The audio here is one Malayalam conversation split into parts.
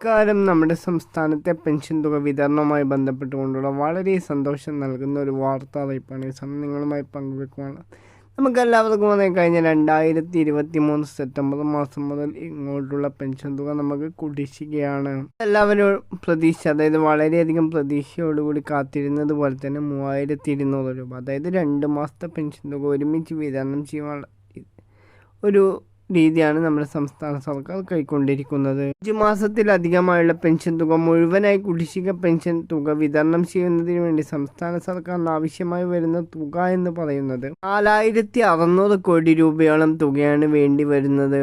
ഇക്കാലം നമ്മുടെ സംസ്ഥാനത്തെ പെൻഷൻ തുക വിതരണവുമായി ബന്ധപ്പെട്ടുകൊണ്ടുള്ള വളരെ സന്തോഷം നൽകുന്ന ഒരു വാർത്താ അറിയിപ്പാണ് ഈ സമയം നിങ്ങളുമായി പങ്കുവെക്കുവാണ്. നമുക്കെല്ലാവർക്കും കഴിഞ്ഞ 2023 സെപ്റ്റംബർ മാസം മുതൽ ഇങ്ങോട്ടുള്ള പെൻഷൻ തുക നമുക്ക് കുടിശ്ശികയാണ്. എല്ലാവരും പ്രതീക്ഷ, അതായത് വളരെയധികം പ്രതീക്ഷയോടുകൂടി കാത്തിരുന്നത് പോലെ തന്നെ 3200 രൂപ, അതായത് 2 മാസത്തെ പെൻഷൻ തുക ഒരുമിച്ച് വിതരണം ചെയ്യാനുള്ള ഒരു രീതിയാണ് നമ്മുടെ സംസ്ഥാന സർക്കാർ കൈക്കൊണ്ടിരിക്കുന്നത്. 5 മാസത്തിലധികമായുള്ള പെൻഷൻ തുക മുഴുവനായി കുടിശ്ശിക പെൻഷൻ തുക വിതരണം ചെയ്യുന്നതിന് വേണ്ടി സംസ്ഥാന സർക്കാരിന് ആവശ്യമായി വരുന്ന തുക എന്ന് പറയുന്നത് 4600 കോടി രൂപയോളം തുകയാണ് വേണ്ടി വരുന്നത്.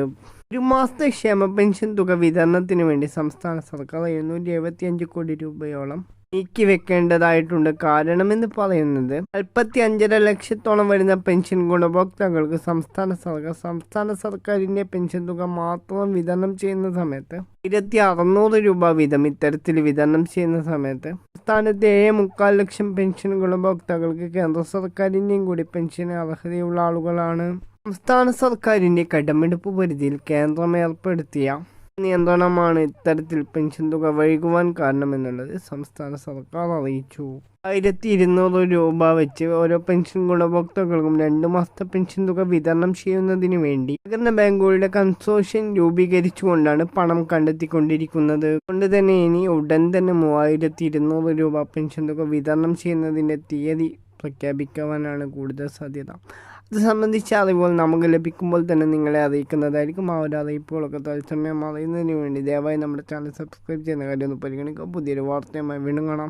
ഒരു മാസത്തെ ക്ഷേമ പെൻഷൻ തുക വിതരണത്തിന് വേണ്ടി സംസ്ഥാന സർക്കാർ 775 കോടി രൂപയോളം നീക്കി വെക്കേണ്ടതായിട്ടുണ്ട്. കാരണമെന്ന് പറയുന്നത് 45.5 ലക്ഷത്തോളം വരുന്ന പെൻഷൻ ഗുണഭോക്താക്കൾക്ക് സംസ്ഥാന സർക്കാരിൻ്റെ പെൻഷൻ തുക മാത്രം വിതരണം ചെയ്യുന്ന സമയത്ത് 1600 രൂപ വീതം ഇത്തരത്തിൽ വിതരണം ചെയ്യുന്ന സമയത്ത് സംസ്ഥാനത്തെ 7.25 ലക്ഷം പെൻഷൻ ഗുണഭോക്താക്കൾക്ക് കേന്ദ്ര സർക്കാരിൻ്റെയും കൂടി പെൻഷന് അർഹതയുള്ള ആളുകളാണ്. സംസ്ഥാന സർക്കാരിൻ്റെ കടമെടുപ്പ് പരിധിയിൽ കേന്ദ്രം ഏർപ്പെടുത്തിയ നിയന്ത്രണമാണ് ഇത്തരത്തിൽ പെൻഷൻ തുക വൈകുവാൻ കാരണമെന്നുള്ളത് സംസ്ഥാന സർക്കാർ അറിയിച്ചു. 1200 രൂപ വെച്ച് ഓരോ പെൻഷൻ ഗുണഭോക്താക്കൾക്കും 2 മാസത്തെ പെൻഷൻ തുക വിതരണം ചെയ്യുന്നതിന് വേണ്ടി സഹകരണ ബാങ്കുകളുടെ കൺസോർഷ്യം രൂപീകരിച്ചുകൊണ്ടാണ് പണം കണ്ടെത്തിക്കൊണ്ടിരിക്കുന്നത്. അതുകൊണ്ട് തന്നെ ഇനി ഉടൻ തന്നെ 3200 രൂപ പെൻഷൻ തുക വിതരണം ചെയ്യുന്നതിൻ്റെ തീയതി പ്രഖ്യാപിക്കുവാനാണ് കൂടുതൽ സാധ്യത. അത് സംബന്ധിച്ച അറിവുകൾ നമുക്ക് ലഭിക്കുമ്പോൾ തന്നെ നിങ്ങളെ അറിയിക്കുന്നതായിരിക്കും. ആ ഒരു അറിയിപ്പുകളൊക്കെ തത്സമയം അറിയുന്നതിന് വേണ്ടി ദയവായി നമ്മുടെ ചാനൽ സബ്സ്ക്രൈബ് ചെയ്യുന്ന കാര്യം ഒന്ന് പരിഗണിക്കുക. പുതിയൊരു വാർത്തയുമായി വീണ്ടും കാണാം.